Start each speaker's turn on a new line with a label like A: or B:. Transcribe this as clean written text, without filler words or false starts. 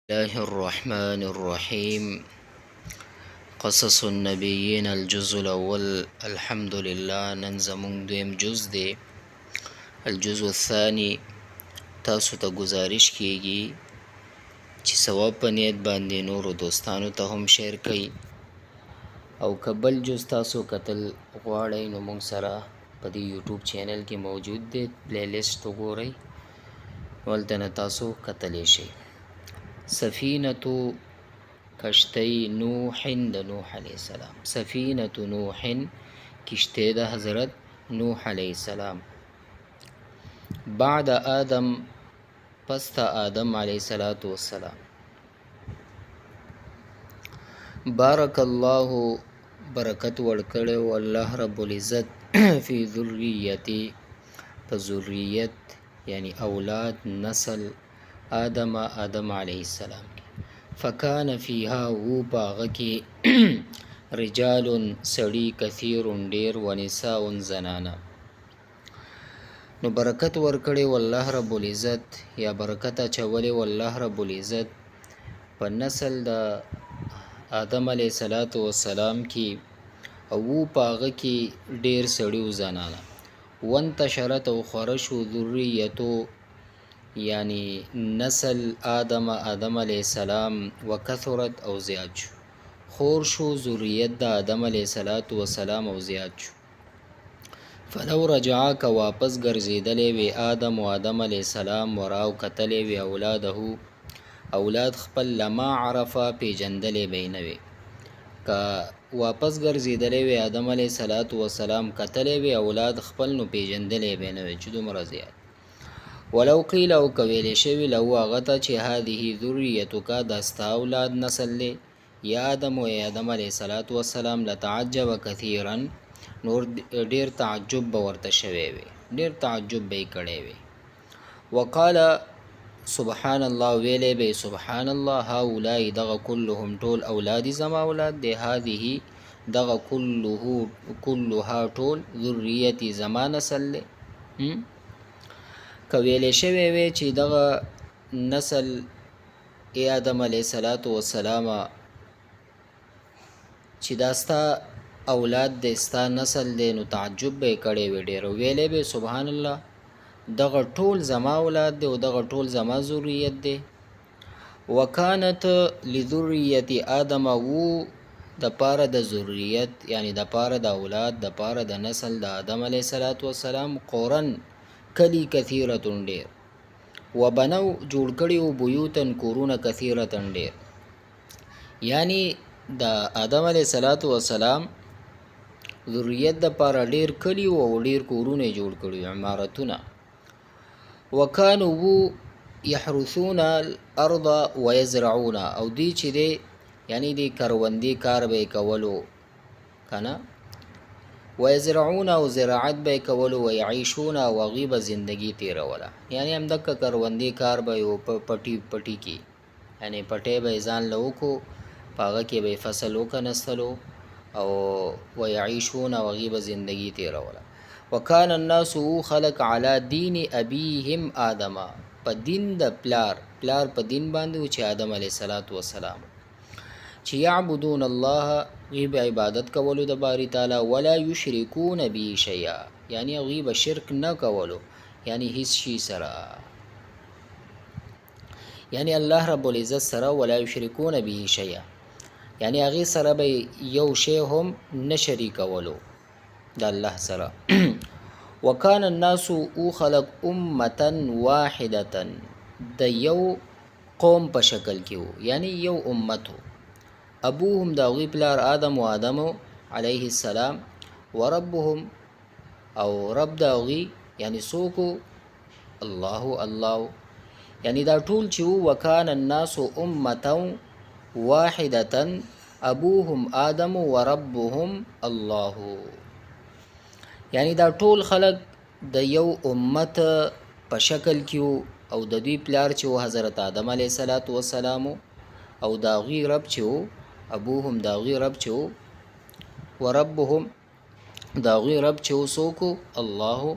A: الله الرحمن الرحيم. قصص النبيين الجزء الأول. الحمد لله. نن زمونږ دویم جز دی. الجزء الثاني. تاسو ته گزارش کیږي چې ثواب په نیت باندې نورو دوستانو ته هم شیر کړئ، او کبل جز تاسو کتل غواړئ نو موږ سره په دې یوټیوب چینل کې موجود دی. پلی لیست وګورئ، ولته نه تاسو کتلی شئ. سفینة کشتی نوح د نوح علیه السلام. سفینة نوح کشتی د حضرت نوح علیه السلام. بعد آدم پس تا آدم علیه السلام. بارک الله برکت ورکړی و الله رب العزت فی ذریتی په ذریت یعنی اولاد نسل آدم علیه السلام. فکان فیها وو پاغه کې رجال سړی کثیر ډیر و نساء زنانا. نو برکت ورکړي والله رب العزت یا برکت اچولې والله رب العزت په نسل د آدم علیه السلام کې او وو پاغه کې ډیر سړی و زنانا. وانتشرت او خرشو ذریتو یعنی نسل آدم علیه السلام وکثرت او زیاد شو. خور شو ذریت د آدم علیه السلام او زیاد شو. فلو رجعا که واپس ګرځیدلې وی آدم علیه السلام وراو کتلې وی اولاده اولاد خپل لما عرفا پیجندلې بینوي. که واپس ګرځیدلې وی آدم علیه السلام کتلې وی اولاد خپل نو پیجندلې بینوي چې دومره زیات. ولو قیل او کویل شوی لو غته چې هذه ذریتک دستا اولاد نسل له یا آدم و آدم علیه السلام لتعجب کثیرا نور ډیر تعجب ورته شوی وي، ډیر تعجب به کړي وي. وقال سبحان الله ویلې به سبحان الله هؤلاء دغه كلهم ټول اولاد زما اولاد دی. هذه دغه كلها ټول ذریتی زما نسل له. کویلې شوی وی چې دغه نسل ای آدم علیه السلام چې داستا اولاد دستا نسل دی، نو تعجب به کړي وی ډیر. ویلې به سبحان الله دغه ټول زما اولاد دی او دغه ټول زما ذریت دی. وکانت لذریت آدم وو د پاره د ذریت یعنی د پاره د اولاد د پاره د نسل د آدم علیه السلام قرن کلی کثیرة ډیر. وبنو جوړ کړي او بیوتن کورونه کثیرة ډیر. یعنی د آدم علیه السلام ذریت د پاره ډیر کلی او ډیر کورونه جوړ کړي عمارتونه. وکانو یحرثون الارض ويزرعون او دی چې دی یعنی دی کروندې کار به کولو کنه، ويزرعون او زراعت به کولو، ويعيشون او غیب زندگی تیروله. یعنی هم دک کروندې کار به او پټی کی یعنی پټې به ځان لوکو پاغه کې به فصل وکنستلو او ويعيشون او غیب زندگی تیروله. وکان الناس خلق علی دین ابيهم آدم په دین د پلار په دین باندې چې آدم علیه السلام چې یعبدون الله غیب عبادت کولو د باری تعالی ولا یشرکون به شیئا یعنی غیب شرک نه کولو یعنی هیڅ شی سره یعنی الله رب العزت سره ولا یشرکون به شیئا یعنی هغه سره به یو شی هم نه شریک کولو د الله سره. وکان الناس او خلق امه واحده د یو قوم په شکل کې وو یعنی یو امته. ابوهم دا غی پلار آدم علیه السلام وربهم او رب دا غی یعنی سوکو الله یعنی دا ټول چې وکان الناس امه واحده ابوهم آدم وربهم الله یعنی دا ټول خلق د یو امت په شکل کې او د دوی پلار چې حضرت آدم علیه السلام او دا غی رب چې ابوهم دا غی رب چې وربهم دا غی رب چې سوکو الله